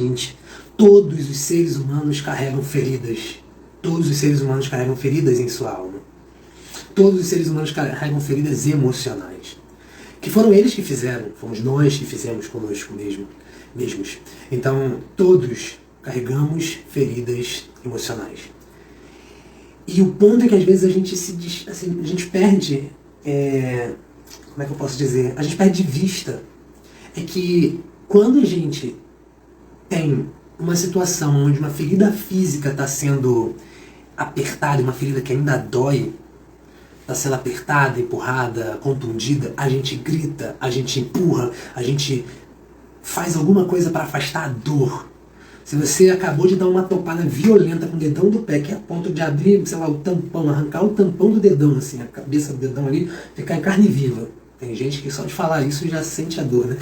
seguinte: todos os seres humanos carregam feridas. Todos os seres humanos carregam feridas em sua alma. Todos os seres humanos carregam feridas emocionais. Que foram eles que fizeram, fomos nós que fizemos conosco mesmos. Então, todos carregamos feridas emocionais. E o ponto é que às vezes a gente perde, como é que eu posso dizer? A gente perde de vista. É que quando a gente tem uma situação onde uma ferida física está sendo apertada, uma ferida que ainda dói, está sendo apertada, empurrada, contundida, a gente grita, a gente empurra, a gente faz alguma coisa para afastar a dor. Se você acabou de dar uma topada violenta com o dedão do pé, que é a ponto de abrir, sei lá, o tampão, arrancar o tampão do dedão, assim, a cabeça do dedão ali, ficar em carne viva. Tem gente que só de falar isso já sente a dor, né?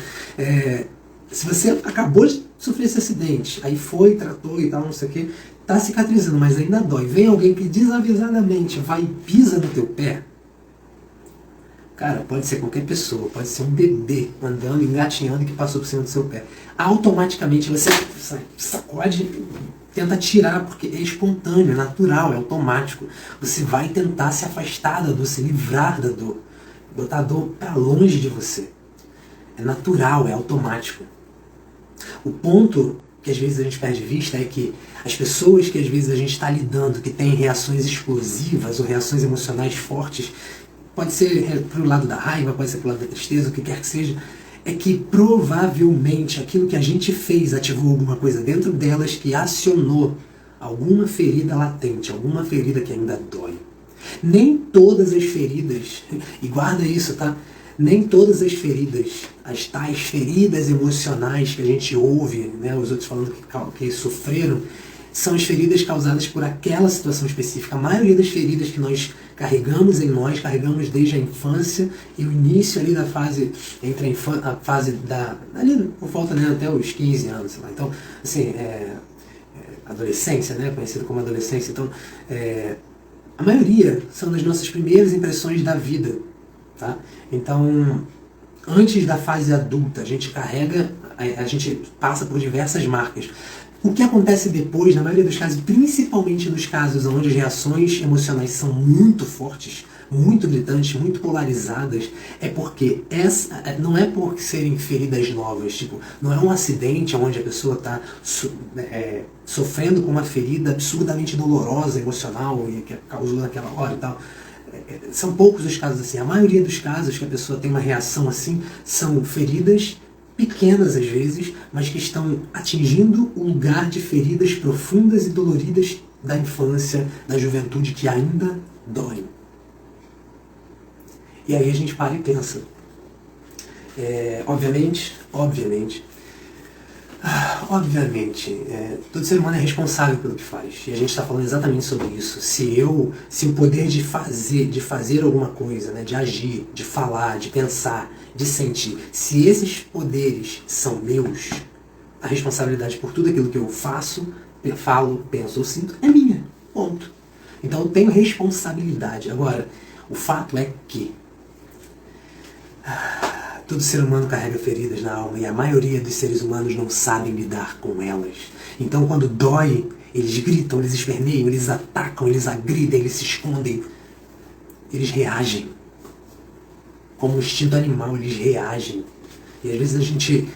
Se você acabou de sofrer esse acidente, aí foi, tratou e tal, não sei o que, tá cicatrizando, mas ainda dói. Vem alguém que desavisadamente vai e pisa no teu pé. Cara, pode ser qualquer pessoa, pode ser um bebê andando, engatinhando que passou por cima do seu pé. Automaticamente você sacode, tenta tirar, porque é espontâneo, é natural, é automático. Você vai tentar se afastar da dor, se livrar da dor, botar a dor para longe de você. É natural, é automático. O ponto que às vezes a gente perde de vista é que as pessoas que às vezes a gente está lidando, que têm reações explosivas ou reações emocionais fortes, pode ser pro lado da raiva, pode ser pro lado da tristeza, o que quer que seja, é que provavelmente aquilo que a gente fez ativou alguma coisa dentro delas que acionou alguma ferida latente, alguma ferida que ainda dói. Nem todas as feridas, e guarda isso, tá? Nem todas as feridas, as tais feridas emocionais que a gente ouve, né, os outros falando que sofreram, são as feridas causadas por aquela situação específica. A maioria das feridas que nós carregamos em nós, carregamos desde a infância e o início ali da fase, entre a fase ali por volta, né, até os 15 anos, sei lá. Então, assim, adolescência, né, conhecido como adolescência. Então, a maioria são das nossas primeiras impressões da vida, tá? Então, antes da fase adulta, a gente passa por diversas marcas. O que acontece depois, na maioria dos casos, principalmente nos casos onde as reações emocionais são muito fortes, muito gritantes, muito polarizadas, é porque não é por serem feridas novas, tipo, não é um acidente onde a pessoa está sofrendo com uma ferida absurdamente dolorosa, emocional, e que causou naquela hora e tal. São poucos os casos assim. A maioria dos casos que a pessoa tem uma reação assim são feridas pequenas às vezes, mas que estão atingindo o lugar de feridas profundas e doloridas da infância, da juventude, que ainda doem. E aí a gente para e pensa. Obviamente, todo ser humano é responsável pelo que faz. E a gente está falando exatamente sobre isso. Se o poder de fazer alguma coisa, né, de agir, de falar, de pensar, de sentir, se esses poderes são meus, a responsabilidade por tudo aquilo que eu faço, falo, penso ou sinto é minha. Ponto. Então eu tenho responsabilidade. Agora, o fato é que todo ser humano carrega feridas na alma e a maioria dos seres humanos não sabem lidar com elas. Então quando dói, eles gritam, eles esperneiam, eles atacam, eles agridem, eles se escondem. Eles reagem. Como um instinto animal, eles reagem. E às vezes a gente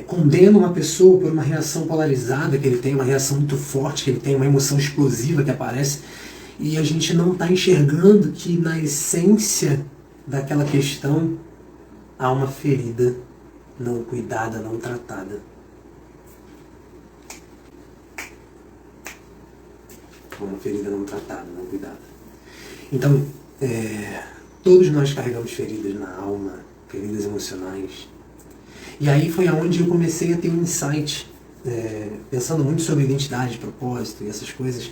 condena uma pessoa por uma reação polarizada que ele tem, uma reação muito forte que ele tem, uma emoção explosiva que aparece, e a gente não está enxergando que na essência daquela questão há uma ferida não cuidada, não tratada. Uma ferida não tratada, não cuidada. Então, todos nós carregamos feridas na alma, feridas emocionais. E aí foi aonde eu comecei a ter um insight, pensando muito sobre identidade, propósito e essas coisas,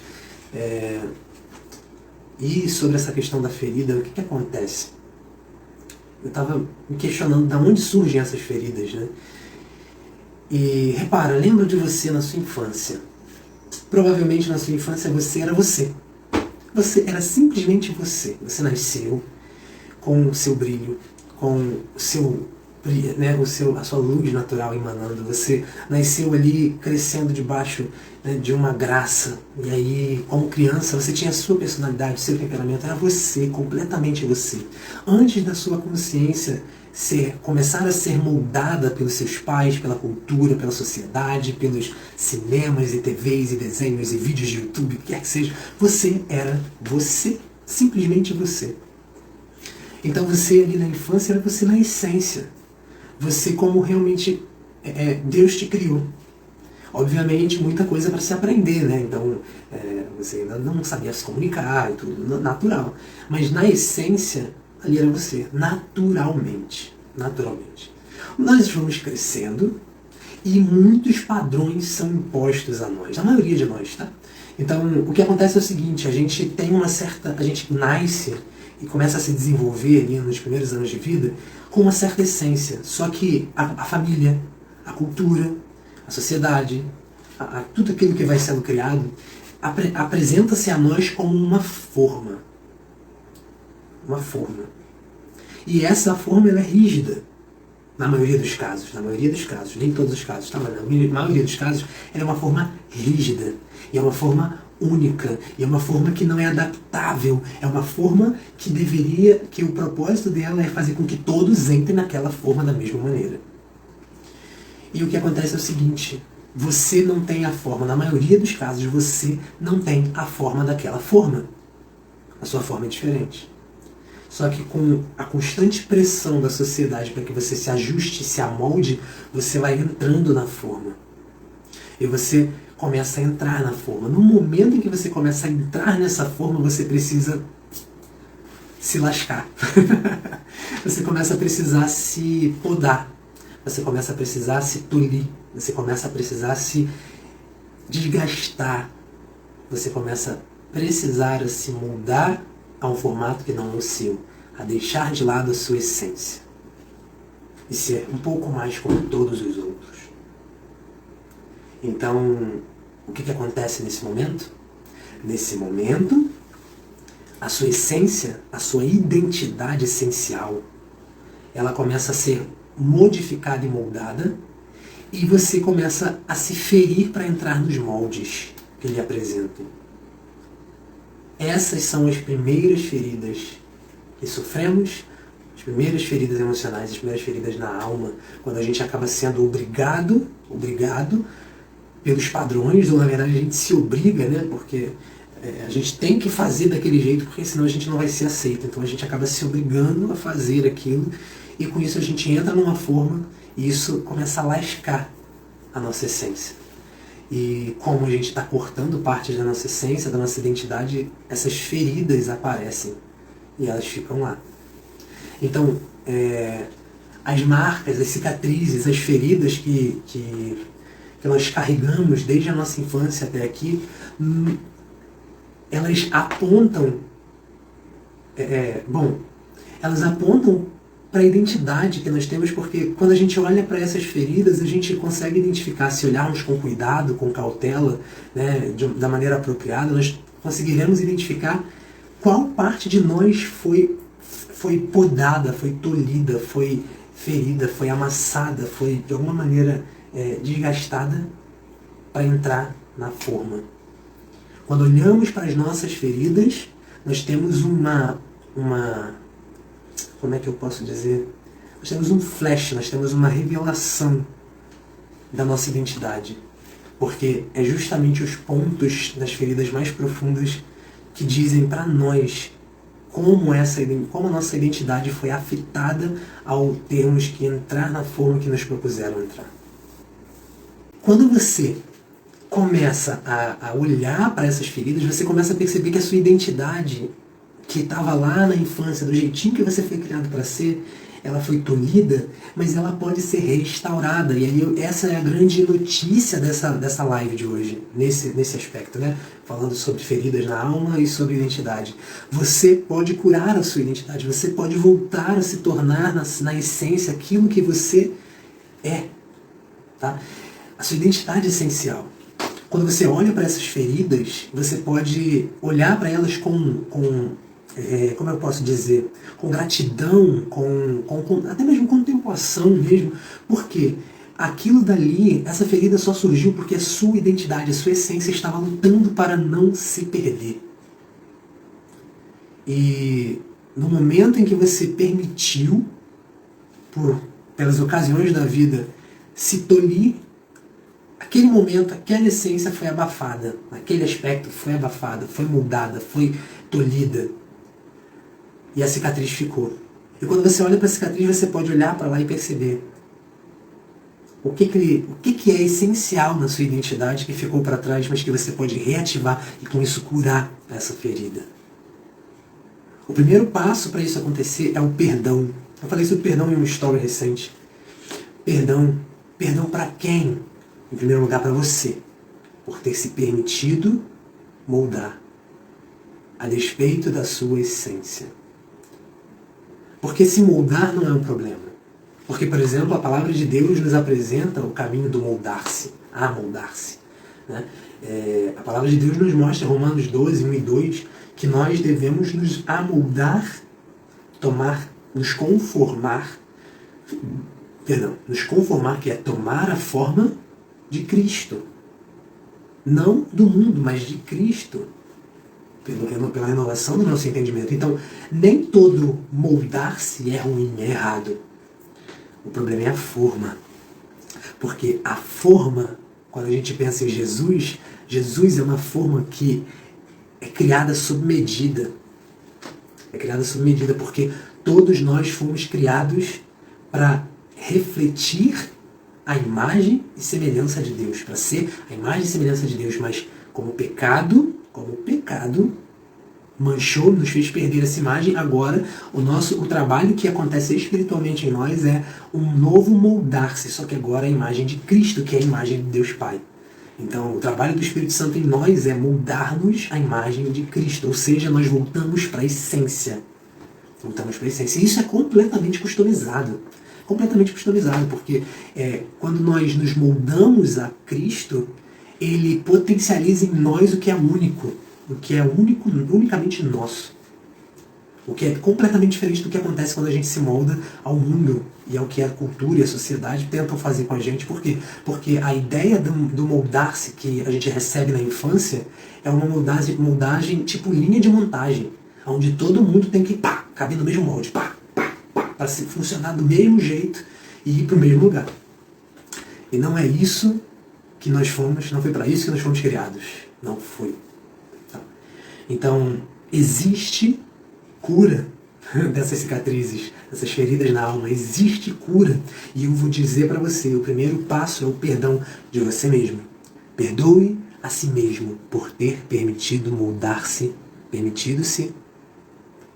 e sobre essa questão da ferida. O que acontece? Eu estava me questionando de onde surgem essas feridas, né? E repara, lembra de você na sua infância. Provavelmente na sua infância você era você. Você era simplesmente você. Você nasceu com o seu brilho, com o seu né, a sua luz natural emanando. Você nasceu ali crescendo debaixo, né, de uma graça. E aí, como criança, você tinha a sua personalidade, seu temperamento, era você, completamente você. Antes da sua consciência começar a ser moldada pelos seus pais, pela cultura, pela sociedade, pelos cinemas e TVs e desenhos e vídeos de YouTube, o que quer que seja, você era você, simplesmente você. Então você ali na infância era você na essência. Você como realmente Deus te criou. Obviamente muita coisa para se aprender, né? Então você ainda não sabia se comunicar e tudo, natural. Mas na essência, ali era você, naturalmente. Naturalmente. Nós vamos crescendo e muitos padrões são impostos a nós, a maioria de nós, tá? Então o que acontece é o seguinte, a gente nasce e começa a se desenvolver ali nos primeiros anos de vida com uma certa essência. Só que a família, a cultura, a sociedade, tudo aquilo que vai sendo criado, apresenta-se a nós como uma forma. Uma forma. E essa forma ela é rígida. Na maioria dos casos, nem todos os casos, tá? Mas na maioria dos casos, ela é uma forma rígida. E é uma forma única, e é uma forma que não é adaptável, é uma forma que o propósito dela é fazer com que todos entrem naquela forma da mesma maneira. E o que acontece é o seguinte, você não tem a forma, na maioria dos casos, você não tem a forma daquela forma. A sua forma é diferente. Só que com a constante pressão da sociedade para que você se ajuste, se amolde, você vai entrando na forma. E você começa a entrar na forma. No momento em que você começa a entrar nessa forma, você precisa se lascar. Você começa a precisar se podar. Você começa a precisar se tolir. Você começa a precisar se desgastar. Você começa a precisar se moldar a um formato que não é o seu. A deixar de lado a sua essência. E ser um pouco mais como todos os outros. Então, o que acontece nesse momento? Nesse momento, a sua essência, a sua identidade essencial, ela começa a ser modificada e moldada, e você começa a se ferir para entrar nos moldes que lhe apresentam. Essas são as primeiras feridas que sofremos, as primeiras feridas emocionais, as primeiras feridas na alma, quando a gente acaba sendo obrigado pelos padrões, ou na verdade a gente se obriga, né? Porque a gente tem que fazer daquele jeito, porque senão a gente não vai ser aceito. Então a gente acaba se obrigando a fazer aquilo, e com isso a gente entra numa forma, e isso começa a lascar a nossa essência. E como a gente está cortando parte da nossa essência, da nossa identidade, essas feridas aparecem, e elas ficam lá. Então, as marcas, as cicatrizes, as feridas que nós carregamos desde a nossa infância até aqui, elas apontam, elas apontam para a identidade que nós temos, porque quando a gente olha para essas feridas, a gente consegue identificar, se olharmos com cuidado, com cautela, né, da maneira apropriada, nós conseguiremos identificar qual parte de nós foi podada, foi tolhida, foi ferida, foi amassada, foi de alguma maneira desgastada para entrar na forma. Quando olhamos para as nossas feridas, nós temos como é que eu posso dizer? Nós temos um flash, nós temos uma revelação da nossa identidade. Porque é justamente os pontos das feridas mais profundas que dizem para nós como a nossa identidade foi afetada ao termos que entrar na forma que nos propuseram entrar. Quando você começa a olhar para essas feridas, você começa a perceber que a sua identidade, que estava lá na infância, do jeitinho que você foi criado para ser, ela foi tolhida, mas ela pode ser restaurada. E aí essa é a grande notícia dessa live de hoje, nesse aspecto, né? Falando sobre feridas na alma e sobre identidade. Você pode curar a sua identidade, você pode voltar a se tornar na essência aquilo que você é. Tá? A sua identidade é essencial. Quando você olha para essas feridas, você pode olhar para elas como eu posso dizer, com gratidão, até mesmo com compoção mesmo. Por quê? Aquilo dali, essa ferida só surgiu porque a sua identidade, a sua essência estava lutando para não se perder. E no momento em que você permitiu, pelas ocasiões da vida, se tolir, aquele momento, aquela essência foi abafada, aquele aspecto foi abafado, foi moldada, foi tolhida. E a cicatriz ficou. E quando você olha para a cicatriz, você pode olhar para lá e perceber o que é essencial na sua identidade que ficou para trás, mas que você pode reativar e com isso curar essa ferida. O primeiro passo para isso acontecer é o perdão. Eu falei sobre perdão em uma história recente. Perdão. Perdão para quem? Em primeiro lugar, para você. Por ter se permitido moldar a despeito da sua essência. Porque se moldar não é um problema. Porque, por exemplo, a palavra de Deus nos apresenta o caminho do moldar-se, amoldar-se. Né? A palavra de Deus nos mostra, Romanos 12, 1 e 2, que nós devemos nos amoldar, nos conformar, que é tomar a forma de Cristo. Não do mundo, mas de Cristo. Pela renovação do nosso entendimento. Então, nem todo moldar-se é ruim, é errado. O problema é a forma. Porque a forma, quando a gente pensa em Jesus, Jesus é uma forma que é criada sob medida. É criada sob medida porque todos nós fomos criados para refletir a imagem e semelhança de Deus. Para ser a imagem e semelhança de Deus. Mas como o pecado manchou, nos fez perder essa imagem, agora o trabalho que acontece espiritualmente em nós é um novo moldar-se, só que agora a imagem de Cristo, que é a imagem de Deus Pai. Então, o trabalho do Espírito Santo em nós é moldar-nos à imagem de Cristo, ou seja, nós voltamos para a essência. Voltamos para a essência. E isso é completamente customizado. Completamente customizado, porque quando nós nos moldamos a Cristo, ele potencializa em nós o que é único. O que é unicamente nosso. O que é completamente diferente do que acontece quando a gente se molda ao mundo e ao que a cultura e a sociedade tentam fazer com a gente. Por quê? Porque a ideia do moldar-se que a gente recebe na infância é uma moldagem tipo linha de montagem, onde todo mundo tem que caber no mesmo molde, para funcionar do mesmo jeito e ir para o mesmo lugar. E não é isso que nós fomos, não foi para isso que nós fomos criados. Não foi. Então, existe cura dessas cicatrizes, dessas feridas na alma. Existe cura. E eu vou dizer para você, o primeiro passo é o perdão de você mesmo. Perdoe a si mesmo por ter permitido moldar-se,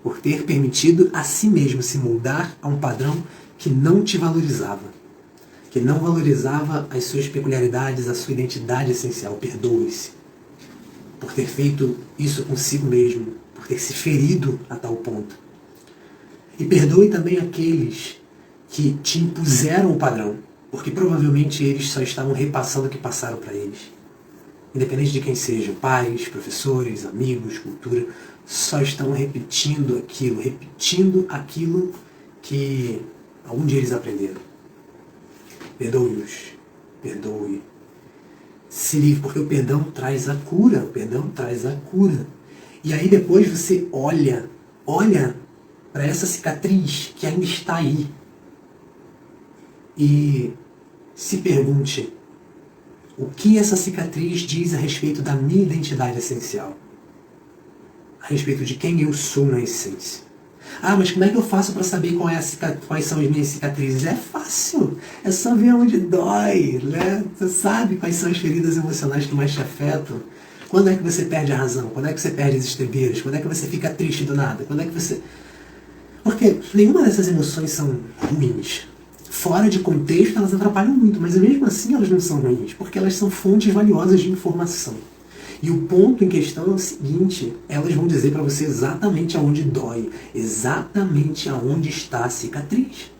por ter permitido a si mesmo se moldar a um padrão que não te valorizava, que não valorizava as suas peculiaridades, a sua identidade essencial. Perdoe-se por ter feito isso consigo mesmo, por ter se ferido a tal ponto. E perdoe também aqueles que te impuseram o padrão, porque provavelmente eles só estavam repassando o que passaram para eles. Independente de quem sejam, pais, professores, amigos, cultura, só estão repetindo aquilo que algum dia eles aprenderam. Perdoe-os, perdoe. Se livre, porque o perdão traz a cura, E aí depois você olha para essa cicatriz que ainda está aí e se pergunte o que essa cicatriz diz a respeito da minha identidade essencial, a respeito de quem eu sou na essência. Mas como é que eu faço para saber quais são as minhas cicatrizes? É fácil, é só ver onde dói, né? Você sabe quais são as feridas emocionais que mais te afetam. Quando é que você perde a razão? Quando é que você perde as estribeiras? Quando é que você fica triste do nada? Porque nenhuma dessas emoções são ruins. Fora de contexto elas atrapalham muito, mas mesmo assim elas não são ruins, porque elas são fontes valiosas de informação. E o ponto em questão é o seguinte, elas vão dizer para você exatamente aonde dói, exatamente aonde está a cicatriz.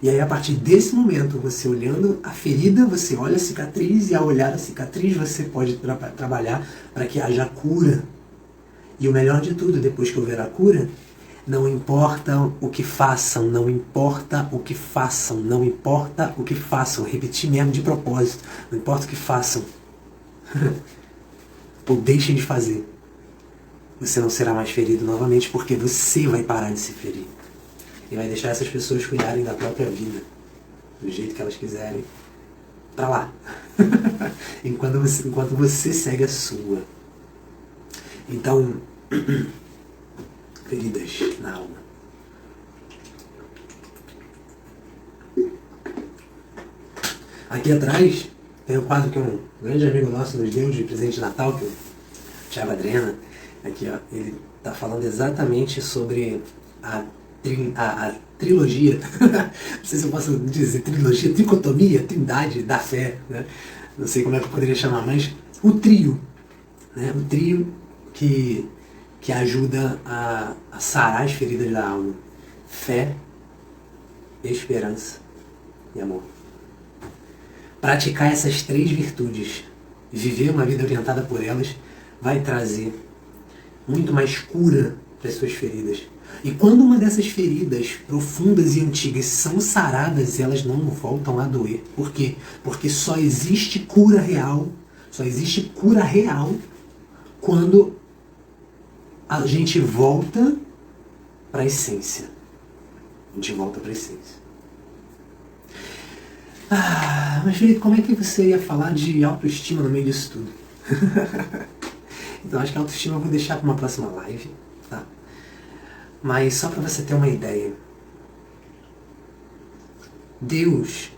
E aí a partir desse momento, você olhando a ferida, você olha a cicatriz, e ao olhar a cicatriz você pode trabalhar para que haja cura. E o melhor de tudo, depois que houver a cura, Não importa o que façam, não importa o que façam, não importa o que façam. Repetir mesmo de propósito. Não importa o que façam. Ou deixem de fazer. Você não será mais ferido novamente porque você vai parar de se ferir. E vai deixar essas pessoas cuidarem da própria vida. Do jeito que elas quiserem. Pra lá. enquanto você segue a sua. Então... feridas na alma. Aqui atrás tem um quadro que um grande amigo nosso nos deu de presente de Natal, que é o Thiago Adrena. Aqui, ó, ele está falando exatamente sobre a trilogia, não sei se eu posso dizer trilogia, tricotomia, trindade da fé, né? Não sei como é que eu poderia chamar, mas o trio, né? O trio que ajuda a sarar as feridas da alma. Fé, esperança e amor. Praticar essas 3 virtudes, viver uma vida orientada por elas, vai trazer muito mais cura para as suas feridas. E quando uma dessas feridas profundas e antigas são saradas, elas não voltam a doer. Por quê? Porque só existe cura real quando a gente volta para a essência. A gente volta para a essência. Mas Felipe, como é que você ia falar de autoestima no meio disso tudo? Então acho que a autoestima eu vou deixar para uma próxima live, tá? Mas só para você ter uma ideia. Deus,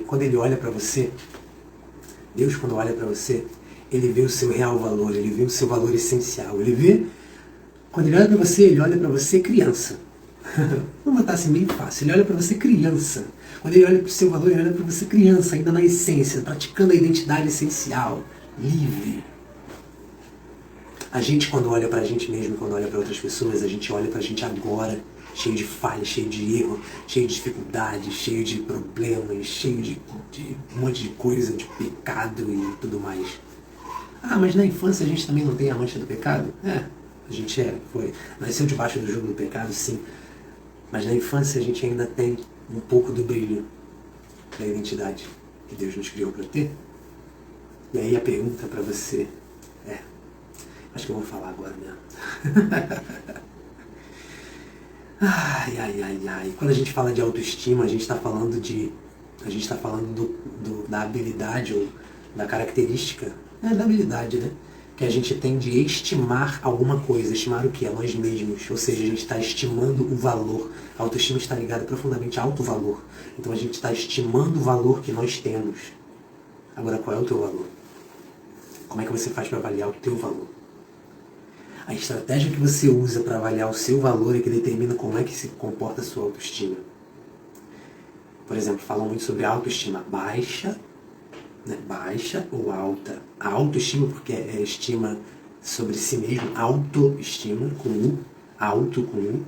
quando ele olha para você, ele vê o seu real valor, ele vê o seu valor essencial. Quando ele olha para você, ele olha para você criança. Vamos botar assim bem fácil. Ele olha para você criança. Quando ele olha para o seu valor, ele olha para você criança, ainda na essência, praticando a identidade essencial, livre. A gente, quando olha para a gente mesmo, quando olha para outras pessoas, a gente olha para a gente agora, cheio de falhas, cheio de erro, cheio de dificuldades, cheio de problemas, cheio de um monte de coisa, de pecado e tudo mais. Mas na infância a gente também não tem a mancha do pecado? A gente nasceu debaixo do jugo do pecado, sim. Mas na infância a gente ainda tem um pouco do brilho da identidade que Deus nos criou para ter. E aí a pergunta para você acho que eu vou falar agora mesmo. Ai. Quando a gente fala de autoestima, a gente está falando da habilidade ou da característica, da habilidade, né? Que a gente tem de estimar alguma coisa. Estimar o que? A nós mesmos. Ou seja, a gente está estimando o valor. A autoestima está ligada profundamente a alto valor. Então a gente está estimando o valor que nós temos. Agora, qual é o teu valor? Como é que você faz para avaliar o teu valor? A estratégia que você usa para avaliar o seu valor é que determina como é que se comporta a sua autoestima. Por exemplo, falam muito sobre autoestima baixa, né? Baixa ou alta. A autoestima, porque é estima sobre si mesmo, autoestima com U, auto com U,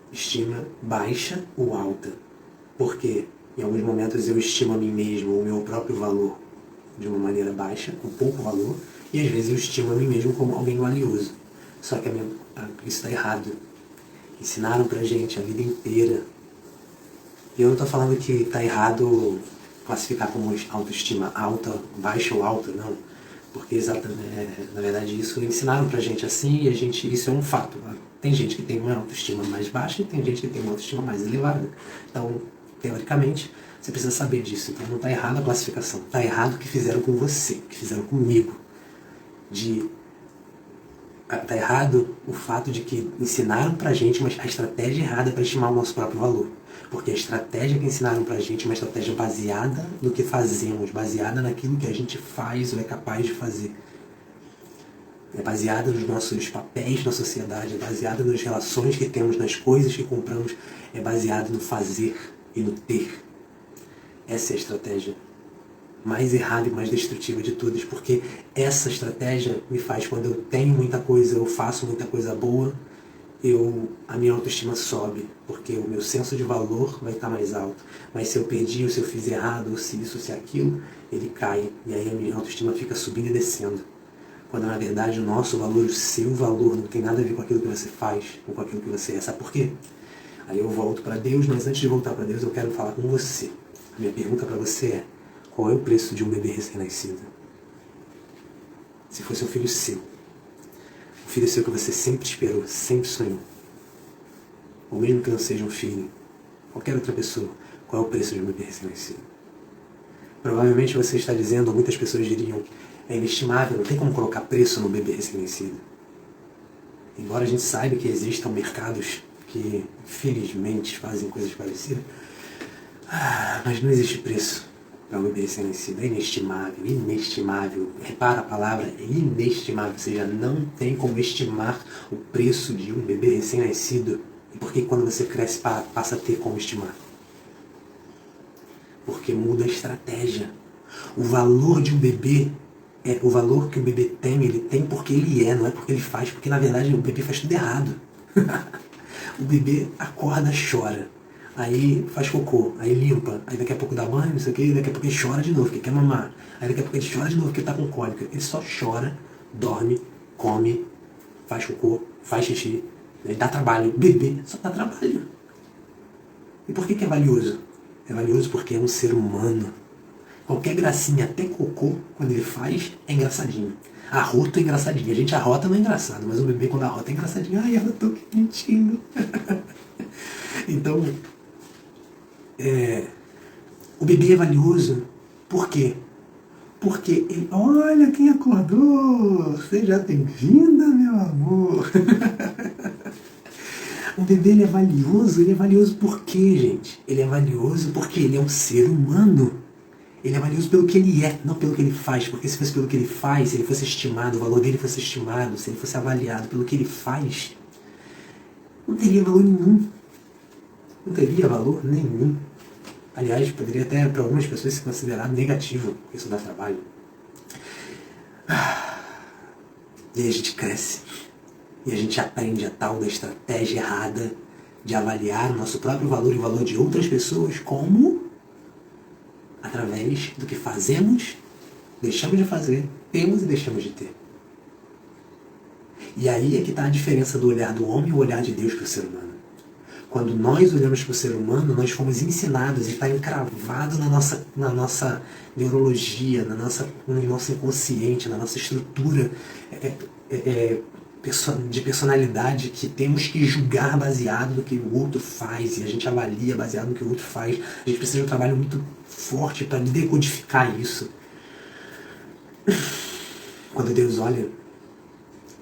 estima baixa ou alta. Porque em alguns momentos eu estimo a mim mesmo, o meu próprio valor, de uma maneira baixa, com pouco valor, e às vezes eu estimo a mim mesmo como alguém valioso. Só que isso está errado. Ensinaram pra gente a vida inteira. E eu não estou falando que está errado classificar como autoestima alta, baixa ou alta, não. Porque na verdade isso ensinaram pra gente assim e isso é um fato. Tem gente que tem uma autoestima mais baixa e tem gente que tem uma autoestima mais elevada. Então, teoricamente, você precisa saber disso. Então não está errado a classificação. Está errado o que fizeram com você, o que fizeram comigo. Está errado o fato de que ensinaram pra gente a estratégia errada para estimar o nosso próprio valor. Porque a estratégia que ensinaram pra gente é uma estratégia baseada no que fazemos, baseada naquilo que a gente faz ou é capaz de fazer. É baseada nos nossos papéis na sociedade, é baseada nas relações que temos, nas coisas que compramos, é baseada no fazer e no ter. Essa é a estratégia mais errada e mais destrutiva de todas, porque essa estratégia me faz, quando eu tenho muita coisa, eu faço muita coisa boa, a minha autoestima sobe, porque o meu senso de valor vai estar mais alto. Mas se eu perdi, ou se eu fiz errado, ou se isso, ou se aquilo, ele cai, e aí a minha autoestima fica subindo e descendo. quando na verdade o nosso valor, o seu valor, não tem nada a ver com aquilo que você faz ou com aquilo que você é. Sabe por quê? Aí eu volto para Deus, mas antes de voltar para Deus eu quero falar com você. A minha pergunta para você é: qual é o preço de um bebê recém-nascido? Se fosse um filho seu, um filho seu que você sempre esperou, sempre sonhou, ou mesmo que não seja um filho, qualquer outra pessoa, qual é o preço de um bebê recém-nascido? Provavelmente você está dizendo, ou muitas pessoas diriam, é inestimável, não tem como colocar preço no bebê recém-nascido. Embora a gente saiba que existam mercados que, infelizmente, fazem coisas parecidas, mas não existe preço para um bebê recém-nascido. É inestimável, inestimável. Repara a palavra, é inestimável. Ou seja, não tem como estimar o preço de um bebê recém-nascido. E por que quando você cresce passa a ter como estimar? Porque muda a estratégia. O valor de um bebê é o valor que o bebê tem, ele tem porque ele é, não é porque ele faz, porque na verdade o bebê faz tudo errado. O bebê acorda, chora, aí faz cocô, aí limpa, aí daqui a pouco dá banho, não sei o que, daqui a pouco ele chora de novo, porque quer mamar, aí daqui a pouco ele chora de novo porque tá com cólica. Ele só chora, dorme, come, faz cocô, faz xixi, ele dá trabalho. O bebê só dá trabalho. E por que é valioso? É valioso porque é um ser humano. Qualquer gracinha, até cocô, quando ele faz, é engraçadinho. Arroto é engraçadinho. A gente arrota não é engraçado, mas o bebê quando arrota é engraçadinho. Ai, arrotou, que bonitinho. Então, o bebê é valioso. Por quê? Porque ele... Olha quem acordou! Seja bem-vinda, meu amor! O bebê ele é valioso por quê, gente? Ele é valioso porque ele é um ser humano. Ele é valioso pelo que ele é, não pelo que ele faz. Porque se fosse pelo que ele faz, se ele fosse estimado, o valor dele fosse estimado, se ele fosse avaliado pelo que ele faz, não teria valor nenhum. Não teria valor nenhum. Aliás, poderia até para algumas pessoas ser considerado negativo, porque isso dá trabalho. E aí a gente cresce. E a gente aprende a tal da estratégia errada de avaliar o nosso próprio valor e o valor de outras pessoas como... através do que fazemos, deixamos de fazer, temos e deixamos de ter. E aí é que está a diferença do olhar do homem e o olhar de Deus para o ser humano. Quando nós olhamos para o ser humano, nós fomos ensinados e está encravado na nossa neurologia, no nosso inconsciente, na nossa estrutura de personalidade, que temos que julgar baseado no que o outro faz, e a gente avalia baseado no que o outro faz. A gente precisa de um trabalho muito forte para decodificar isso. Quando Deus olha,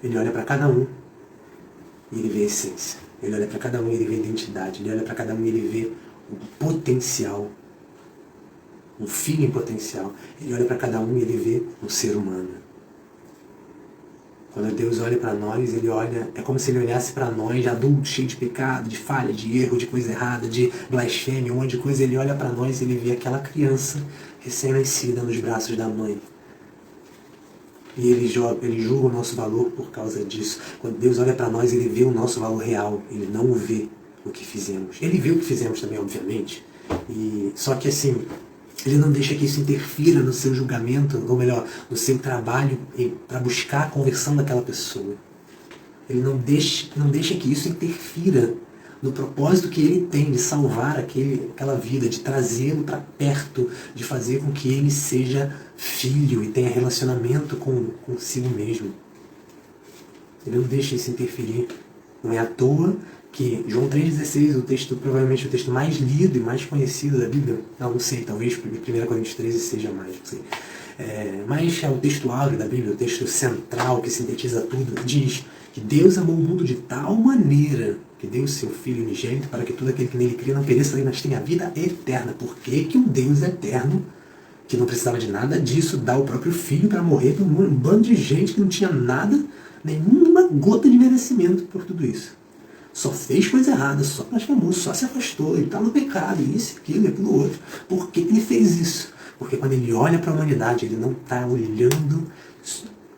Ele olha para cada um e Ele vê a essência. Ele olha para cada um e Ele vê a identidade. Ele olha para cada um e Ele vê o potencial, um filho em potencial. Ele olha para cada um e Ele vê um ser humano. Quando Deus olha para nós, Ele olha, é como se Ele olhasse para nós, adultos, cheio de pecado, de falha, de erro, de coisa errada, de blasfêmia, um monte de coisa. Ele olha para nós e Ele vê aquela criança recém-nascida nos braços da mãe. E Ele julga o nosso valor por causa disso. Quando Deus olha para nós, Ele vê o nosso valor real. Ele não o vê o que fizemos. Ele vê o que fizemos também, obviamente. Só que assim... Ele não deixa que isso interfira no seu julgamento, ou melhor, no seu trabalho para buscar a conversão daquela pessoa. Ele não deixa que isso interfira no propósito que ele tem de salvar aquela vida, de trazê-lo para perto, de fazer com que ele seja filho e tenha relacionamento consigo mesmo. Ele não deixa isso interferir. Não é à toa que João 3,16, provavelmente o texto mais lido e mais conhecido da Bíblia, não sei, talvez 1 Coríntios 13 seja mais, não sei. Mas é o texto áureo da Bíblia, o texto central que sintetiza tudo, diz que Deus amou o mundo de tal maneira que deu o seu Filho unigênito para que todo aquele que nele cria não pereça, mas tenha vida eterna. Por que um Deus eterno, que não precisava de nada disso, dá o próprio Filho para morrer por um bando de gente que não tinha nada, nenhuma gota de merecimento por tudo isso? Só fez coisa errada, só blasfemou, só se afastou, ele está no pecado, isso, aquilo, aquilo outro. Por que ele fez isso? Porque quando ele olha para a humanidade, ele não está olhando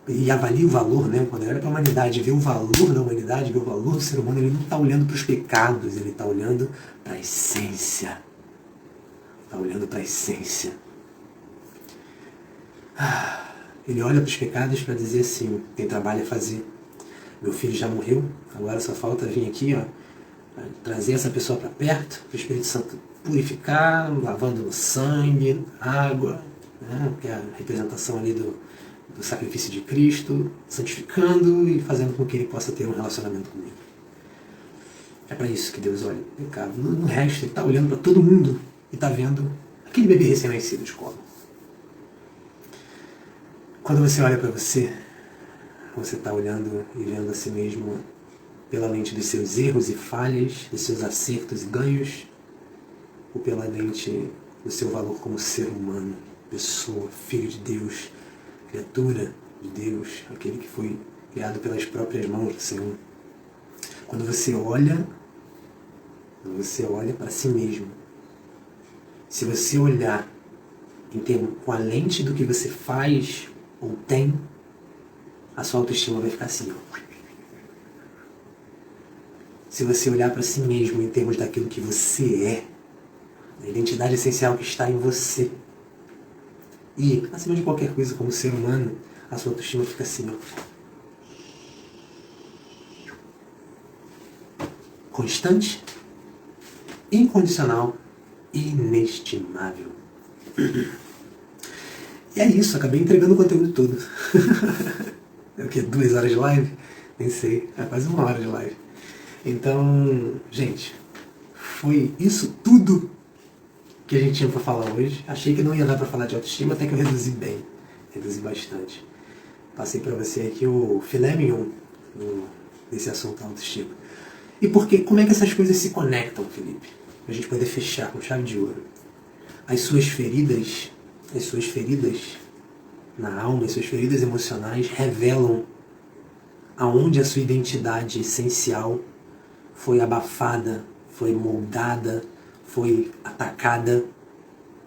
e avalia o valor, né? Quando ele olha para a humanidade, vê o valor da humanidade, vê o valor do ser humano, ele não está olhando para os pecados, ele está olhando para a essência. Está olhando para a essência. Ele olha para os pecados para dizer assim, tem trabalho a fazer. Meu filho já morreu, agora só falta vir aqui, ó, trazer essa pessoa para perto, para o Espírito Santo purificar, lavando no sangue, água, né, que é a representação ali do sacrifício de Cristo, santificando e fazendo com que ele possa ter um relacionamento comigo. É para isso que Deus olha o pecado. No resto, ele está olhando para todo mundo e está vendo aquele bebê recém-nascido de colo. Quando você olha para você está olhando e vendo a si mesmo pela lente dos seus erros e falhas, dos seus acertos e ganhos, ou pela lente do seu valor como ser humano, pessoa, filho de Deus, criatura de Deus, aquele que foi criado pelas próprias mãos do Senhor. Quando você olha para si mesmo, se você olhar com a lente do que você faz ou tem, a sua autoestima vai ficar assim, ó. Se você olhar para si mesmo em termos daquilo que você é, a identidade essencial que está em você, e, acima de qualquer coisa como ser humano, a sua autoestima fica assim, ó. Constante, incondicional e inestimável. E é isso, acabei entregando o conteúdo todo. É o que? 2 horas de live? Nem sei, é quase 1 hora de live. Então, gente, foi isso tudo que a gente tinha para falar hoje. Achei que não ia dar para falar de autoestima, até que eu reduzi bem. Reduzi bastante. Passei para você aqui o filé mignon desse assunto autoestima. E como é que essas coisas se conectam, Felipe? Para a gente poder fechar com chave de ouro. As suas feridas na alma, as suas feridas emocionais revelam aonde a sua identidade essencial foi abafada, foi moldada, foi atacada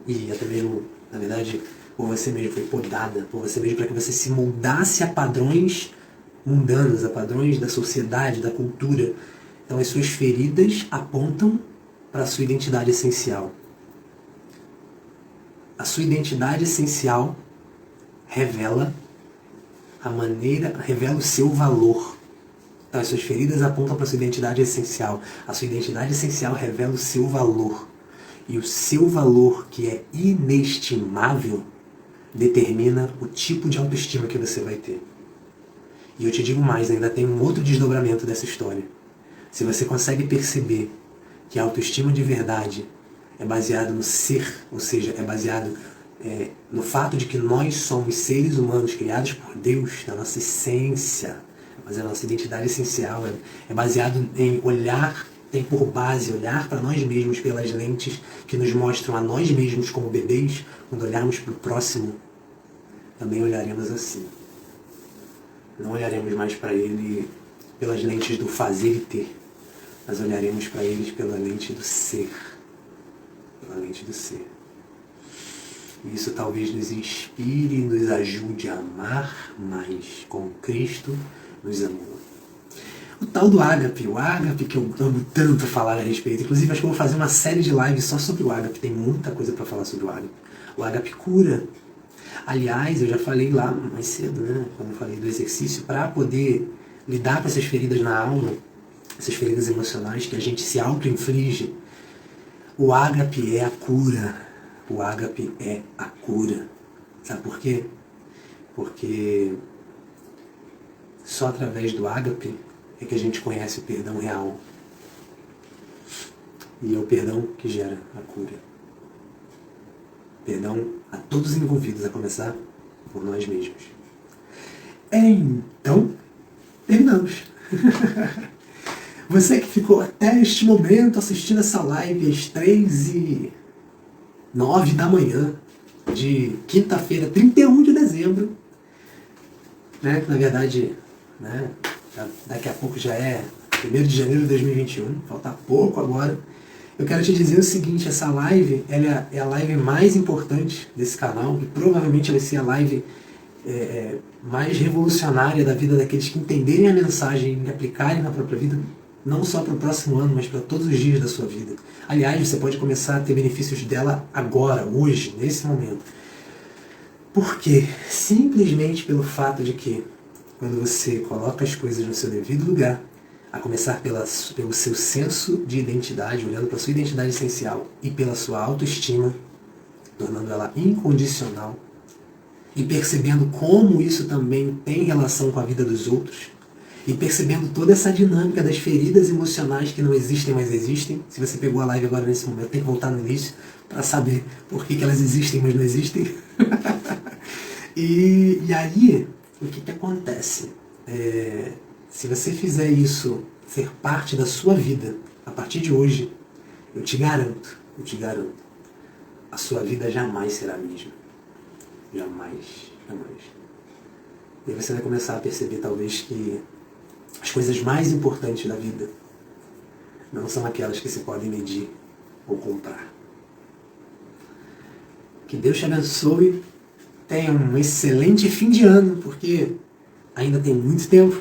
e até mesmo, na verdade, por você mesmo, foi podada por você mesmo para que você se moldasse a padrões mundanos, a padrões da sociedade, da cultura. Então as suas feridas apontam para a sua identidade essencial. A sua identidade essencial revela revela o seu valor. Então as suas feridas apontam para a sua identidade essencial. A sua identidade essencial revela o seu valor. E o seu valor, que é inestimável, determina o tipo de autoestima que você vai ter. E eu te digo mais, ainda tem um outro desdobramento dessa história. Se você consegue perceber que a autoestima de verdade é baseada no ser, ou seja, é baseado no fato de que nós somos seres humanos criados por Deus, na nossa essência, mas a nossa identidade essencial é baseado em olhar, tem por base olhar para nós mesmos pelas lentes que nos mostram a nós mesmos como bebês. Quando olharmos para o próximo, também olharemos assim. Não olharemos mais para ele pelas lentes do fazer e ter, mas olharemos para eles pela lente do ser. Pela lente do ser. E isso talvez nos inspire e nos ajude a amar mais como Cristo nos amou. O tal do ágape, o ágape que eu amo tanto falar a respeito. Inclusive acho que eu vou fazer uma série de lives só sobre o ágape. Tem muita coisa para falar sobre o ágape. O ágape cura. Aliás, eu já falei lá mais cedo, né, quando eu falei do exercício, para poder lidar com essas feridas na alma, essas feridas emocionais que a gente se auto-inflige. O ágape é a cura. O ágape é a cura. Sabe por quê? Porque só através do ágape é que a gente conhece o perdão real. E é o perdão que gera a cura. Perdão a todos os envolvidos, a começar por nós mesmos. Então, terminamos. Você que ficou até este momento assistindo essa live às 3h09 da manhã de quinta-feira, 31 de dezembro, né? Na verdade, né, daqui a pouco já é 1º de janeiro de 2021, falta pouco agora. Eu quero te dizer o seguinte, essa live ela é a live mais importante desse canal e provavelmente vai ser a live mais revolucionária da vida daqueles que entenderem a mensagem e aplicarem na própria vida, não só para o próximo ano, mas para todos os dias da sua vida. Aliás, você pode começar a ter benefícios dela agora, hoje, nesse momento. Por quê? Simplesmente pelo fato de que quando você coloca as coisas no seu devido lugar, a começar pelo seu senso de identidade, olhando para a sua identidade essencial e pela sua autoestima, tornando ela incondicional, e percebendo como isso também tem relação com a vida dos outros, e percebendo toda essa dinâmica das feridas emocionais que não existem, mas existem. Se você pegou a live agora nesse momento, tem que voltar no início para saber por que elas existem, mas não existem. E aí, o que acontece? Se você fizer isso ser parte da sua vida, a partir de hoje, eu te garanto, a sua vida jamais será a mesma. Jamais, jamais. E aí você vai começar a perceber, talvez, que as coisas mais importantes da vida não são aquelas que se podem medir ou comprar. Que Deus te abençoe. Tenha um excelente fim de ano, porque ainda tem muito tempo,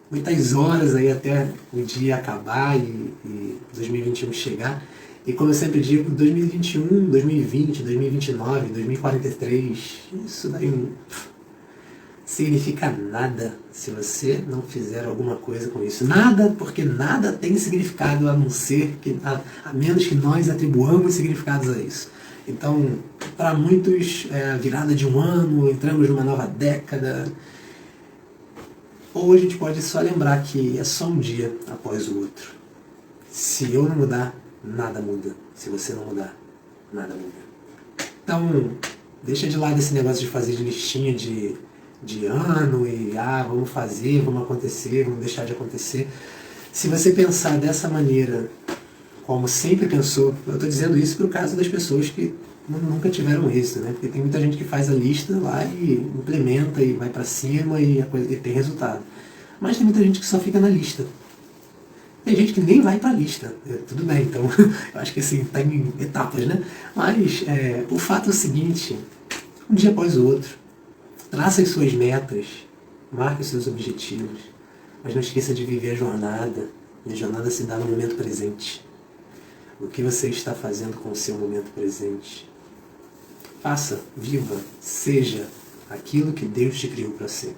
muitas horas aí até o dia acabar e 2021 chegar. E como eu sempre digo, 2021, 2020, 2029, 2043, isso daí não significa nada se você não fizer alguma coisa com isso. Nada, porque nada tem significado a não ser que, a menos que nós atribuamos significados a isso. Então, para muitos, a virada de um ano, entramos numa nova década. Ou a gente pode só lembrar que é só um dia após o outro. Se eu não mudar, nada muda. Se você não mudar, nada muda. Então, deixa de lado esse negócio de fazer de listinha de ano e vamos fazer, vamos acontecer, vamos deixar de acontecer. Se você pensar dessa maneira, como sempre pensou, eu estou dizendo isso para o caso das pessoas que nunca tiveram êxito, né? Porque tem muita gente que faz a lista lá e implementa e vai para cima e tem resultado. Mas tem muita gente que só fica na lista. Tem gente que nem vai para a lista. Tudo bem, então eu acho que assim, tá em etapas, né? Mas o fato é o seguinte, um dia após o outro, traça as suas metas, marque os seus objetivos, mas não esqueça de viver a jornada. E a jornada se dá no momento presente. O que você está fazendo com o seu momento presente? Faça, viva, seja aquilo que Deus te criou para ser.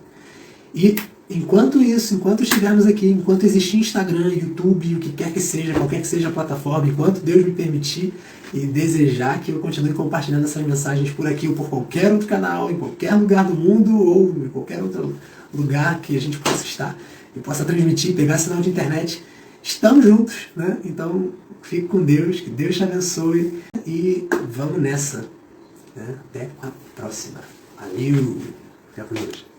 E enquanto estivermos aqui, enquanto existir Instagram, YouTube, o que quer que seja, qualquer que seja a plataforma, enquanto Deus me permitir e desejar que eu continue compartilhando essas mensagens por aqui ou por qualquer outro canal, em qualquer lugar do mundo ou em qualquer outro lugar que a gente possa estar e possa transmitir, pegar sinal de internet, estamos juntos, né? Então, fique com Deus, que Deus te abençoe e vamos nessa, né? Até a próxima. Valeu! Fica com Deus.